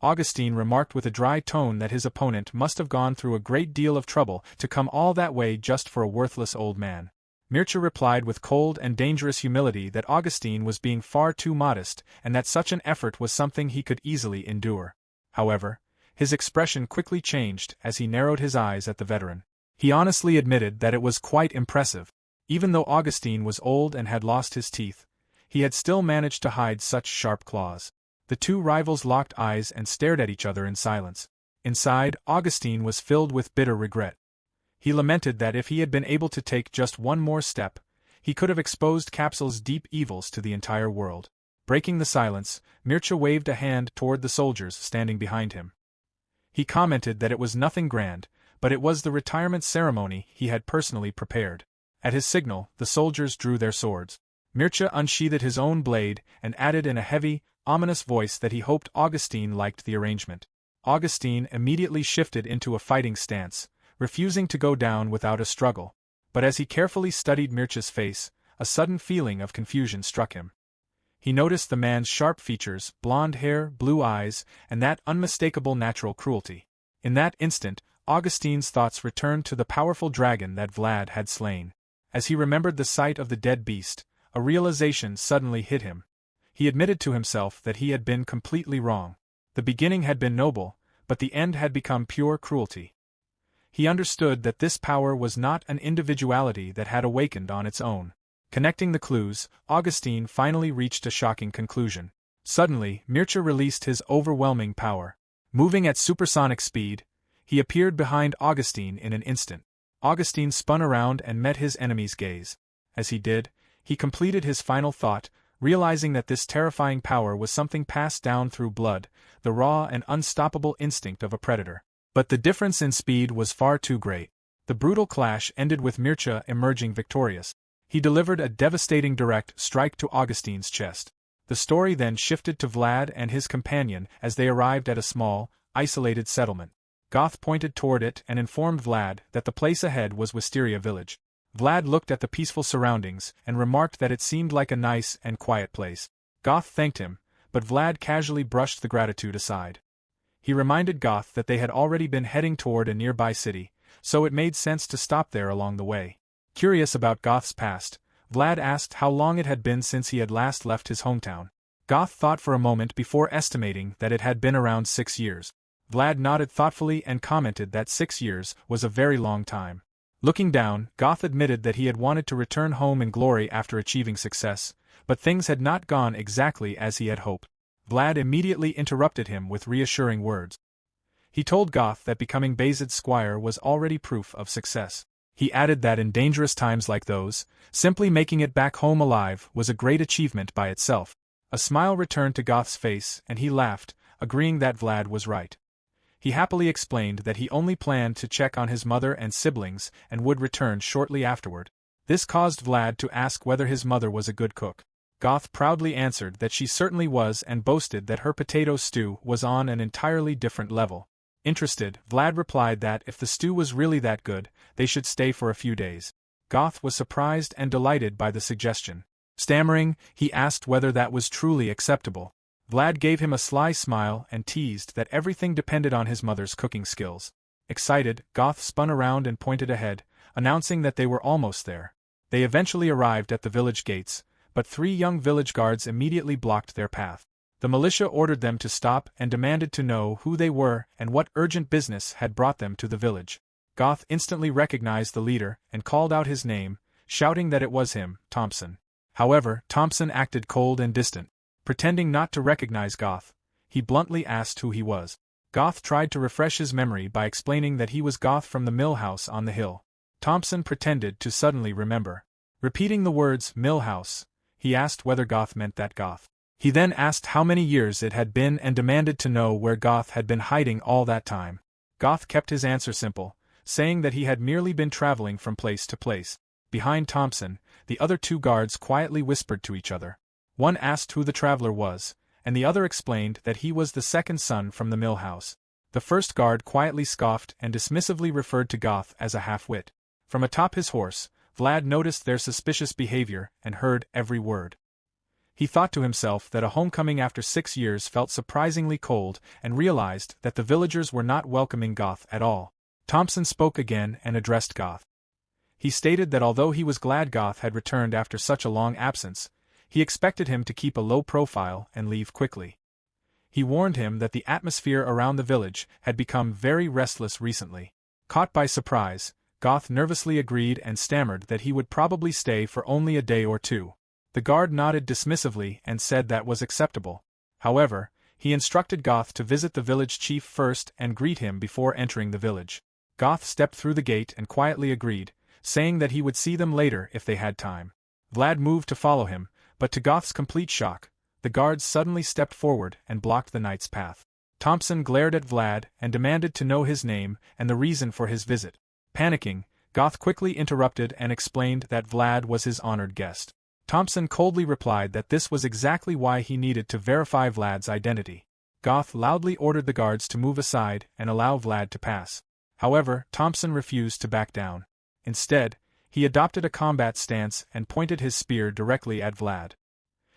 Augustine remarked with a dry tone that his opponent must have gone through a great deal of trouble to come all that way just for a worthless old man. Mircea replied with cold and dangerous humility that Augustine was being far too modest and that such an effort was something he could easily endure. However, his expression quickly changed as he narrowed his eyes at the veteran. He honestly admitted that it was quite impressive. Even though Augustine was old and had lost his teeth, he had still managed to hide such sharp claws. The two rivals locked eyes and stared at each other in silence. Inside, Augustine was filled with bitter regret. He lamented that if he had been able to take just one more step, he could have exposed Capsule's deep evils to the entire world. Breaking the silence, Mircea waved a hand toward the soldiers standing behind him. He commented that it was nothing grand, but it was the retirement ceremony he had personally prepared. At his signal, the soldiers drew their swords. Mircea unsheathed his own blade and added in a heavy, ominous voice that he hoped Augustine liked the arrangement. Augustine immediately shifted into a fighting stance, refusing to go down without a struggle. But as he carefully studied Mircea's face, a sudden feeling of confusion struck him. He noticed the man's sharp features, blonde hair, blue eyes, and that unmistakable natural cruelty. In that instant, Augustine's thoughts returned to the powerful dragon that Vlad had slain. As he remembered the sight of the dead beast, a realization suddenly hit him. He admitted to himself that he had been completely wrong. The beginning had been noble, but the end had become pure cruelty. He understood that this power was not an individuality that had awakened on its own. Connecting the clues, Augustine finally reached a shocking conclusion. Suddenly, Mircea released his overwhelming power. Moving at supersonic speed, he appeared behind Augustine in an instant. Augustine spun around and met his enemy's gaze. As he did, he completed his final thought, realizing that this terrifying power was something passed down through blood, the raw and unstoppable instinct of a predator. But the difference in speed was far too great. The brutal clash ended with Mircea emerging victorious. He delivered a devastating direct strike to Augustine's chest. The story then shifted to Vlad and his companion as they arrived at a small, isolated settlement. Goth pointed toward it and informed Vlad that the place ahead was Wisteria village. Vlad looked at the peaceful surroundings and remarked that it seemed like a nice and quiet place. Goth thanked him, but Vlad casually brushed the gratitude aside. He reminded Goth that they had already been heading toward a nearby city, so it made sense to stop there along the way. Curious about Goth's past, Vlad asked how long it had been since he had last left his hometown. Goth thought for a moment before estimating that it had been around 6 years. Vlad nodded thoughtfully and commented that 6 years was a very long time. Looking down, Goth admitted that he had wanted to return home in glory after achieving success, but things had not gone exactly as he had hoped. Vlad immediately interrupted him with reassuring words. He told Goth that becoming Bayezid's squire was already proof of success. He added that in dangerous times like those, simply making it back home alive was a great achievement by itself. A smile returned to Goth's face and he laughed, agreeing that Vlad was right. He happily explained that he only planned to check on his mother and siblings and would return shortly afterward. This caused Vlad to ask whether his mother was a good cook. Goth proudly answered that she certainly was and boasted that her potato stew was on an entirely different level. Interested, Vlad replied that if the stew was really that good, they should stay for a few days. Goth was surprised and delighted by the suggestion. Stammering, he asked whether that was truly acceptable. Vlad gave him a sly smile and teased that everything depended on his mother's cooking skills. Excited, Goth spun around and pointed ahead, announcing that they were almost there. They eventually arrived at the village gates, but 3 young village guards immediately blocked their path. The militia ordered them to stop and demanded to know who they were and what urgent business had brought them to the village. Goth instantly recognized the leader and called out his name, shouting that it was him, Thompson. However, Thompson acted cold and distant. Pretending not to recognize Goth, he bluntly asked who he was. Goth tried to refresh his memory by explaining that he was Goth from the mill house on the hill. Thompson pretended to suddenly remember. Repeating the words mill house, he asked whether Goth meant that Goth. He then asked how many years it had been and demanded to know where Goth had been hiding all that time. Goth kept his answer simple, saying that he had merely been traveling from place to place. Behind Thompson, the other 2 guards quietly whispered to each other. One asked who the traveler was, and the other explained that he was the second son from the mill house. The first guard quietly scoffed and dismissively referred to Goth as a half-wit. From atop his horse, Vlad noticed their suspicious behavior and heard every word. He thought to himself that a homecoming after 6 years felt surprisingly cold and realized that the villagers were not welcoming Goth at all. Thompson spoke again and addressed Goth. He stated that although he was glad Goth had returned after such a long absence, he expected him to keep a low profile and leave quickly. He warned him that the atmosphere around the village had become very restless recently. Caught by surprise, Goth nervously agreed and stammered that he would probably stay for only a day or two. The guard nodded dismissively and said that was acceptable. However, he instructed Goth to visit the village chief first and greet him before entering the village. Goth stepped through the gate and quietly agreed, saying that he would see them later if they had time. Vlad moved to follow him, but to Goth's complete shock, the guards suddenly stepped forward and blocked the knight's path. Thompson glared at Vlad and demanded to know his name and the reason for his visit. Panicking, Goth quickly interrupted and explained that Vlad was his honored guest. Thompson coldly replied that this was exactly why he needed to verify Vlad's identity. Goth loudly ordered the guards to move aside and allow Vlad to pass. However, Thompson refused to back down. Instead, he adopted a combat stance and pointed his spear directly at Vlad.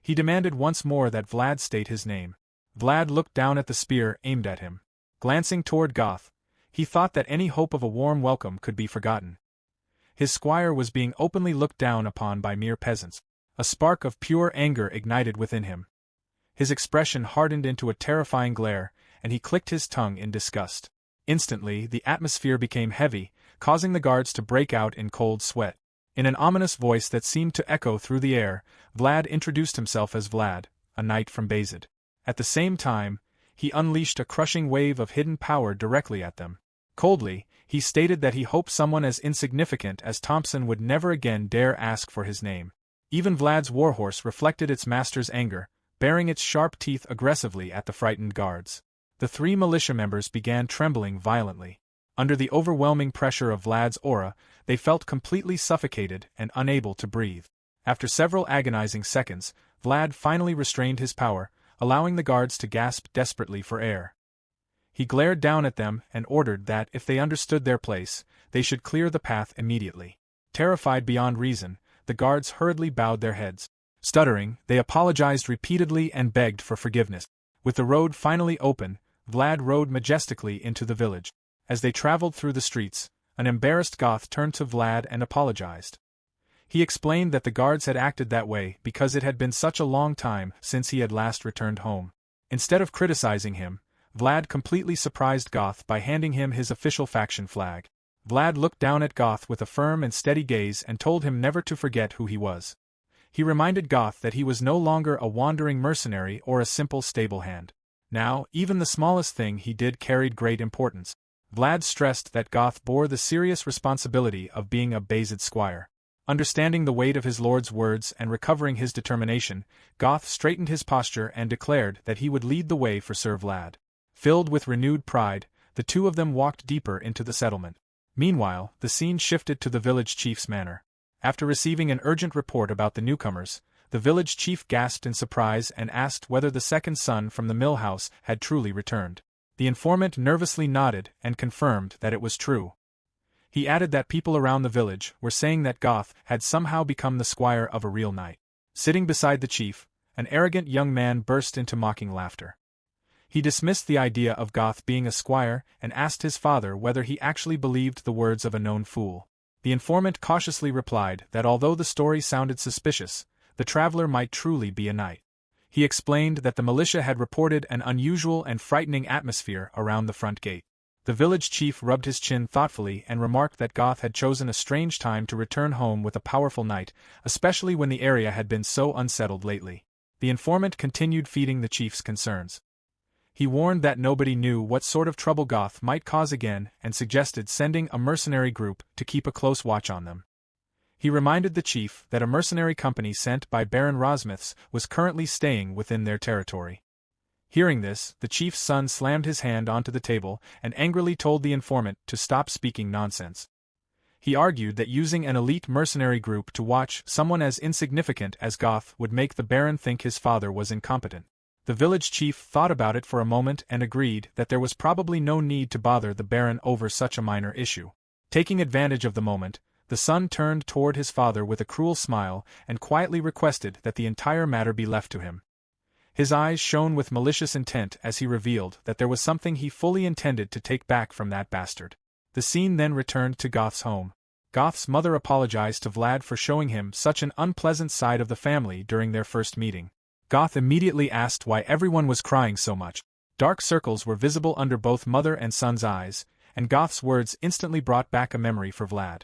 He demanded once more that Vlad state his name. Vlad looked down at the spear aimed at him. Glancing toward Goth, he thought that any hope of a warm welcome could be forgotten. His squire was being openly looked down upon by mere peasants. A spark of pure anger ignited within him. His expression hardened into a terrifying glare, and he clicked his tongue in disgust. Instantly, the atmosphere became heavy, causing the guards to break out in cold sweat. In an ominous voice that seemed to echo through the air, Vlad introduced himself as Vlad, a knight from Bayzid. At the same time, he unleashed a crushing wave of hidden power directly at them. Coldly, he stated that he hoped someone as insignificant as Thompson would never again dare ask for his name. Even Vlad's warhorse reflected its master's anger, baring its sharp teeth aggressively at the frightened guards. The 3 militia members began trembling violently. Under the overwhelming pressure of Vlad's aura, they felt completely suffocated and unable to breathe. After several agonizing seconds, Vlad finally restrained his power, allowing the guards to gasp desperately for air. He glared down at them and ordered that if they understood their place, they should clear the path immediately. Terrified beyond reason, the guards hurriedly bowed their heads. Stuttering, they apologized repeatedly and begged for forgiveness. With the road finally open, Vlad rode majestically into the village. As they traveled through the streets, an embarrassed Goth turned to Vlad and apologized. He explained that the guards had acted that way because it had been such a long time since he had last returned home. Instead of criticizing him, Vlad completely surprised Goth by handing him his official faction flag. Vlad looked down at Goth with a firm and steady gaze and told him never to forget who he was. He reminded Goth that he was no longer a wandering mercenary or a simple stable hand. Now, even the smallest thing he did carried great importance. Vlad stressed that Goth bore the serious responsibility of being a Bayzid squire. Understanding the weight of his lord's words and recovering his determination, Goth straightened his posture and declared that he would lead the way for Sir Vlad. Filled with renewed pride, the two of them walked deeper into the settlement. Meanwhile, the scene shifted to the village chief's manor. After receiving an urgent report about the newcomers, the village chief gasped in surprise and asked whether the second son from the mill house had truly returned. The informant nervously nodded and confirmed that it was true. He added that people around the village were saying that Goth had somehow become the squire of a real knight. Sitting beside the chief, an arrogant young man burst into mocking laughter. He dismissed the idea of Goth being a squire and asked his father whether he actually believed the words of a known fool. The informant cautiously replied that although the story sounded suspicious, the traveler might truly be a knight. He explained that the militia had reported an unusual and frightening atmosphere around the front gate. The village chief rubbed his chin thoughtfully and remarked that Goth had chosen a strange time to return home with a powerful knight, especially when the area had been so unsettled lately. The informant continued feeding the chief's concerns. He warned that nobody knew what sort of trouble Goth might cause again and suggested sending a mercenary group to keep a close watch on them. He reminded the chief that a mercenary company sent by Baron Rosmiths was currently staying within their territory. Hearing this, the chief's son slammed his hand onto the table and angrily told the informant to stop speaking nonsense. He argued that using an elite mercenary group to watch someone as insignificant as Goth would make the Baron think his father was incompetent. The village chief thought about it for a moment and agreed that there was probably no need to bother the Baron over such a minor issue. Taking advantage of the moment, The son turned toward his father with a cruel smile and quietly requested that the entire matter be left to him. His eyes shone with malicious intent as he revealed that there was something he fully intended to take back from that bastard. The scene then returned to Goth's home. Goth's mother apologized to Vlad for showing him such an unpleasant side of the family during their first meeting. Goth immediately asked why everyone was crying so much. Dark circles were visible under both mother and son's eyes, and Goth's words instantly brought back a memory for Vlad.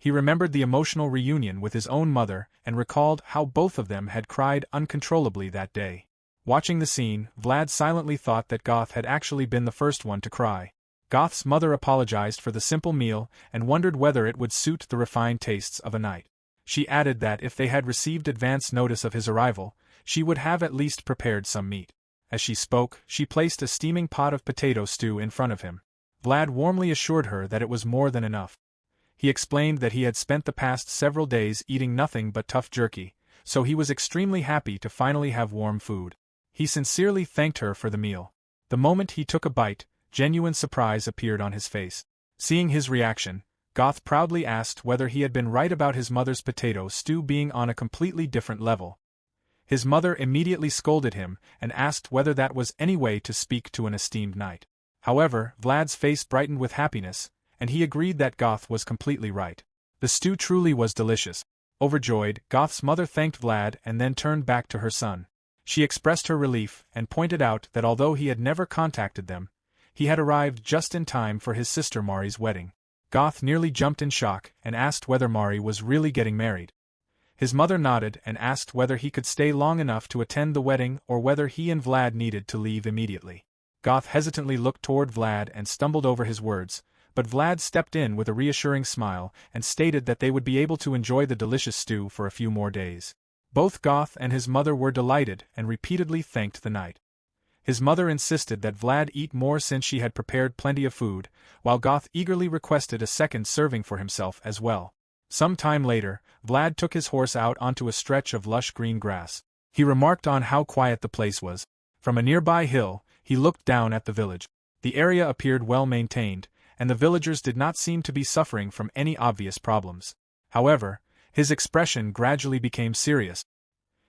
He remembered the emotional reunion with his own mother and recalled how both of them had cried uncontrollably that day. Watching the scene, Vlad silently thought that Goth had actually been the first one to cry. Goth's mother apologized for the simple meal and wondered whether it would suit the refined tastes of a knight. She added that if they had received advance notice of his arrival, she would have at least prepared some meat. As she spoke, she placed a steaming pot of potato stew in front of him. Vlad warmly assured her that it was more than enough. He explained that he had spent the past several days eating nothing but tough jerky, so he was extremely happy to finally have warm food. He sincerely thanked her for the meal. The moment he took a bite, genuine surprise appeared on his face. Seeing his reaction, Goth proudly asked whether he had been right about his mother's potato stew being on a completely different level. His mother immediately scolded him and asked whether that was any way to speak to an esteemed knight. However, Vlad's face brightened with happiness, and he agreed that Goth was completely right. The stew truly was delicious. Overjoyed, Goth's mother thanked Vlad and then turned back to her son. She expressed her relief and pointed out that although he had never contacted them, he had arrived just in time for his sister Mari's wedding. Goth nearly jumped in shock and asked whether Mari was really getting married. His mother nodded and asked whether he could stay long enough to attend the wedding or whether he and Vlad needed to leave immediately. Goth hesitantly looked toward Vlad and stumbled over his words, but Vlad stepped in with a reassuring smile and stated that they would be able to enjoy the delicious stew for a few more days. Both Goth and his mother were delighted and repeatedly thanked the knight. His mother insisted that Vlad eat more since she had prepared plenty of food, while Goth eagerly requested a second serving for himself as well. Some time later, Vlad took his horse out onto a stretch of lush green grass. He remarked on how quiet the place was. From a nearby hill, he looked down at the village. The area appeared well maintained, and the villagers did not seem to be suffering from any obvious problems. However, his expression gradually became serious.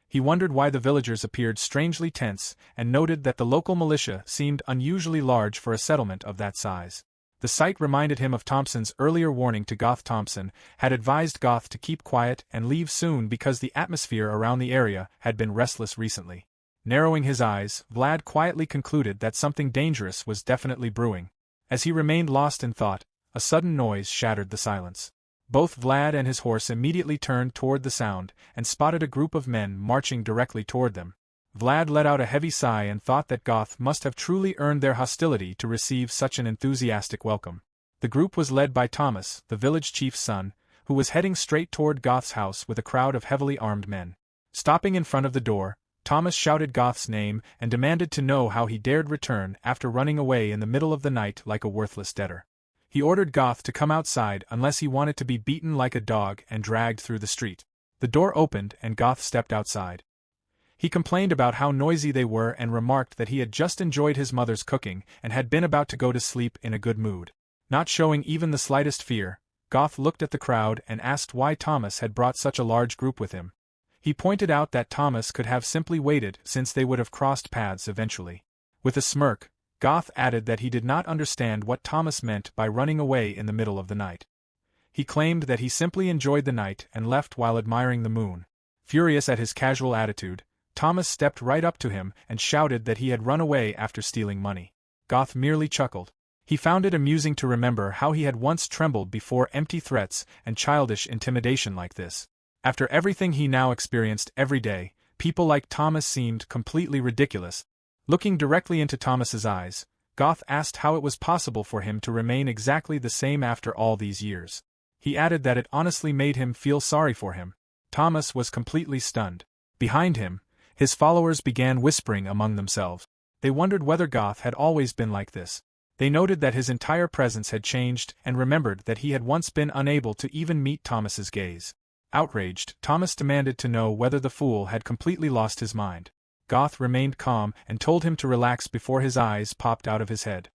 He wondered why the villagers appeared strangely tense and noted that the local militia seemed unusually large for a settlement of that size. The sight reminded him of Thompson's earlier warning to Goth. Thompson had advised Goth to keep quiet and leave soon because the atmosphere around the area had been restless recently. Narrowing his eyes, Vlad quietly concluded that something dangerous was definitely brewing. As he remained lost in thought, a sudden noise shattered the silence. Both Vlad and his horse immediately turned toward the sound and spotted a group of men marching directly toward them. Vlad let out a heavy sigh and thought that Goth must have truly earned their hostility to receive such an enthusiastic welcome. The group was led by Thomas, the village chief's son, who was heading straight toward Goth's house with a crowd of heavily armed men. Stopping in front of the door, Thomas shouted Goth's name and demanded to know how he dared return after running away in the middle of the night like a worthless debtor. He ordered Goth to come outside unless he wanted to be beaten like a dog and dragged through the street. The door opened and Goth stepped outside. He complained about how noisy they were and remarked that he had just enjoyed his mother's cooking and had been about to go to sleep in a good mood. Not showing even the slightest fear, Goth looked at the crowd and asked why Thomas had brought such a large group with him. He pointed out that Thomas could have simply waited since they would have crossed paths eventually. With a smirk, Goth added that he did not understand what Thomas meant by running away in the middle of the night. He claimed that he simply enjoyed the night and left while admiring the moon. Furious at his casual attitude, Thomas stepped right up to him and shouted that he had run away after stealing money. Goth merely chuckled. He found it amusing to remember how he had once trembled before empty threats and childish intimidation like this. After everything he now experienced every day, people like Thomas seemed completely ridiculous. Looking directly into Thomas's eyes, Goth asked how it was possible for him to remain exactly the same after all these years. He added that it honestly made him feel sorry for him. Thomas was completely stunned. Behind him, his followers began whispering among themselves. They wondered whether Goth had always been like this. They noted that his entire presence had changed and remembered that he had once been unable to even meet Thomas's gaze. Outraged, Thomas demanded to know whether the fool had completely lost his mind. Goth remained calm and told him to relax before his eyes popped out of his head.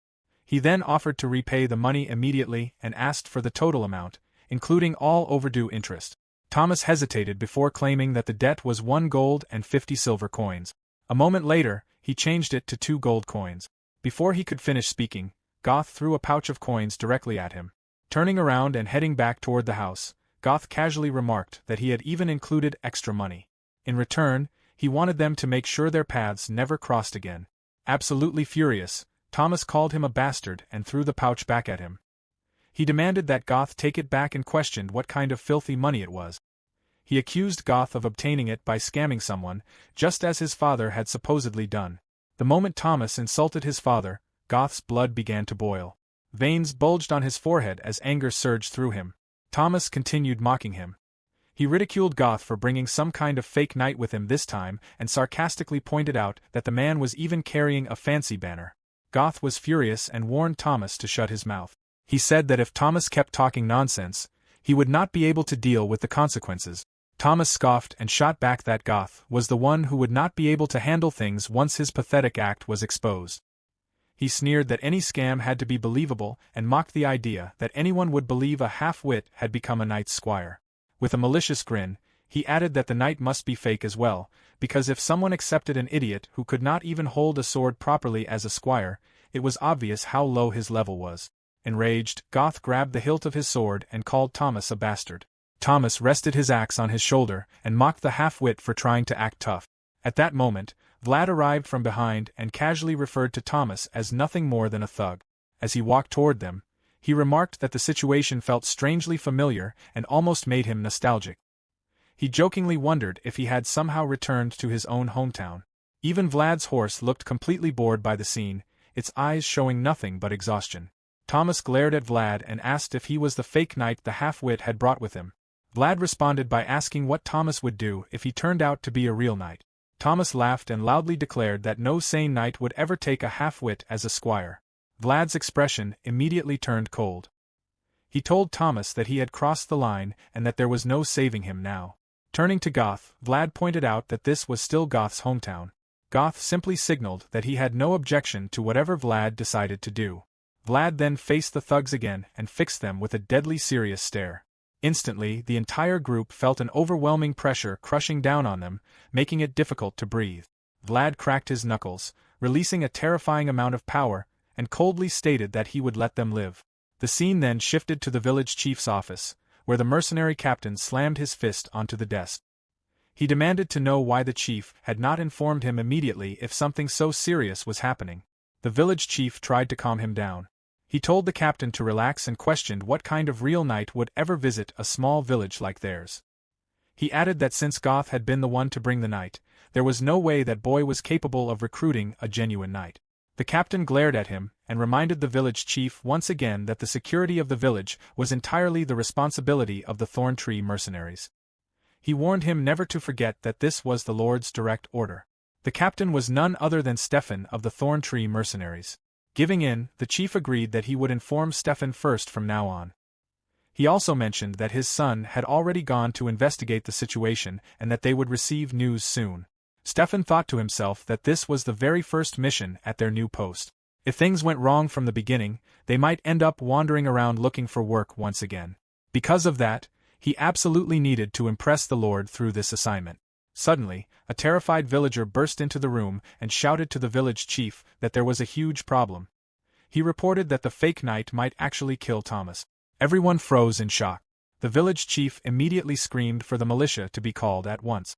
He then offered to repay the money immediately and asked for the total amount, including all overdue interest. Thomas hesitated before claiming that the debt was 1 gold and 50 silver coins. A moment later, he changed it to 2 gold coins. Before he could finish speaking, Goth threw a pouch of coins directly at him. Turning around and heading back toward the house, Goth casually remarked that he had even included extra money. In return, he wanted them to make sure their paths never crossed again. Absolutely furious, Thomas called him a bastard and threw the pouch back at him. He demanded that Goth take it back and questioned what kind of filthy money it was. He accused Goth of obtaining it by scamming someone, just as his father had supposedly done. The moment Thomas insulted his father, Goth's blood began to boil. Veins bulged on his forehead as anger surged through him. Thomas continued mocking him. He ridiculed Goth for bringing some kind of fake knight with him this time and sarcastically pointed out that the man was even carrying a fancy banner. Goth was furious and warned Thomas to shut his mouth. He said that if Thomas kept talking nonsense, he would not be able to deal with the consequences. Thomas scoffed and shot back that Goth was the one who would not be able to handle things once his pathetic act was exposed. He sneered that any scam had to be believable and mocked the idea that anyone would believe a half-wit had become a knight's squire. With a malicious grin, he added that the knight must be fake as well, because if someone accepted an idiot who could not even hold a sword properly as a squire, it was obvious how low his level was. Enraged, Goth grabbed the hilt of his sword and called Thomas a bastard. Thomas rested his axe on his shoulder and mocked the half-wit for trying to act tough. At that moment, Vlad arrived from behind and casually referred to Thomas as nothing more than a thug. As he walked toward them, he remarked that the situation felt strangely familiar and almost made him nostalgic. He jokingly wondered if he had somehow returned to his own hometown. Even Vlad's horse looked completely bored by the scene, its eyes showing nothing but exhaustion. Thomas glared at Vlad and asked if he was the fake knight the half-wit had brought with him. Vlad responded by asking what Thomas would do if he turned out to be a real knight. Thomas laughed and loudly declared that no sane knight would ever take a half-wit as a squire. Vlad's expression immediately turned cold. He told Thomas that he had crossed the line and that there was no saving him now. Turning to Goth, Vlad pointed out that this was still Goth's hometown. Goth simply signaled that he had no objection to whatever Vlad decided to do. Vlad then faced the thugs again and fixed them with a deadly serious stare. Instantly, the entire group felt an overwhelming pressure crushing down on them, making it difficult to breathe. Vlad cracked his knuckles, releasing a terrifying amount of power, and coldly stated that he would let them live. The scene then shifted to the village chief's office, where the mercenary captain slammed his fist onto the desk. He demanded to know why the chief had not informed him immediately if something so serious was happening. The village chief tried to calm him down. He told the captain to relax and questioned what kind of real knight would ever visit a small village like theirs. He added that since Goth had been the one to bring the knight, there was no way that boy was capable of recruiting a genuine knight. The captain glared at him and reminded the village chief once again that the security of the village was entirely the responsibility of the Thorn Tree mercenaries. He warned him never to forget that this was the Lord's direct order. The captain was none other than Stefan of the Thorn Tree mercenaries. Giving in, the chief agreed that he would inform Stefan first from now on. He also mentioned that his son had already gone to investigate the situation and that they would receive news soon. Stefan thought to himself that this was the very first mission at their new post. If things went wrong from the beginning, they might end up wandering around looking for work once again. Because of that, he absolutely needed to impress the Lord through this assignment. Suddenly, a terrified villager burst into the room and shouted to the village chief that there was a huge problem. He reported that the fake knight might actually kill Thomas. Everyone froze in shock. The village chief immediately screamed for the militia to be called at once.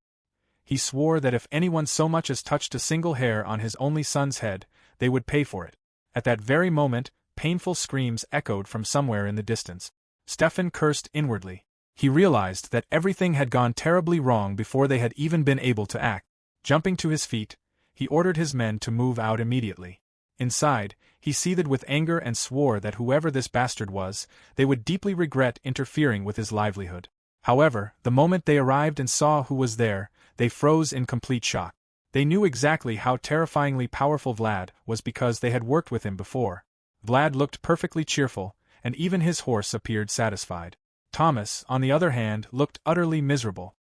He swore that if anyone so much as touched a single hair on his only son's head, they would pay for it. At that very moment, painful screams echoed from somewhere in the distance. Stefan cursed inwardly. He realized that everything had gone terribly wrong before they had even been able to act. Jumping to his feet, he ordered his men to move out immediately. Inside, he seethed with anger and swore that whoever this bastard was, they would deeply regret interfering with his livelihood. However, the moment they arrived and saw who was there, they froze in complete shock. They knew exactly how terrifyingly powerful Vlad was because they had worked with him before. Vlad looked perfectly cheerful, and even his horse appeared satisfied. Thomas, on the other hand, looked utterly miserable.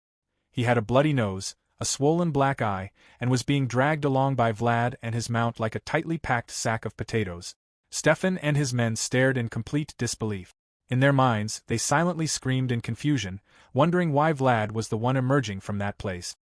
He had a bloody nose, a swollen black eye, and was being dragged along by Vlad and his mount like a tightly packed sack of potatoes. Stefan and his men stared in complete disbelief. In their minds, they silently screamed in confusion, wondering why Vlad was the one emerging from that place.